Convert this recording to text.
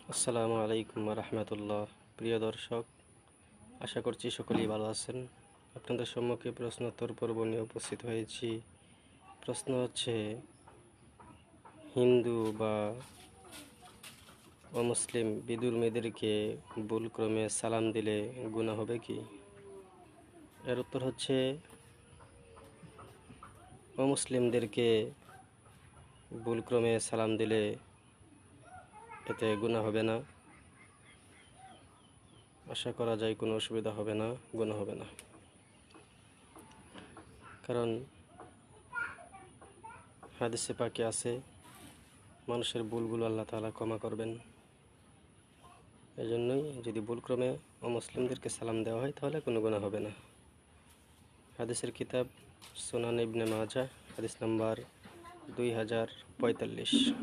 আসসালামু আলাইকুম রহমতুল্লাহ। প্রিয় দর্শক, আশা করছি সকলেই ভালো আছেন। আপনাদের সম্মুখে প্রশ্নোত্তর পর্ব নিয়ে উপস্থিত হয়েছি। প্রশ্ন হচ্ছে, হিন্দু বা অমুসলিম বিদুর মেয়েদেরকে ভুলক্রমে সালাম দিলে গুনাহ হবে কি? এর উত্তর হচ্ছে, অমুসলিমদেরকে ভুলক্রমে সালাম দিলে এতে গুনাহ হবে না। আশা করা যায় কোনো অসুবিধা হবে না, গুনাহ হবে না। কারণ হাদিসে পাকে আছে, মানুষের ভুলগুলো আল্লাহ তাআলা ক্ষমা করবেন। এজন্যই যদি ভুলক্রমে অমুসলিমদেরকে সালাম দেওয়া হয় তাহলে কোনো গুনাহ হবে না। হাদিসের কিতাব সুনান ইবনে মাজাহ, হাদিস নাম্বার 2045।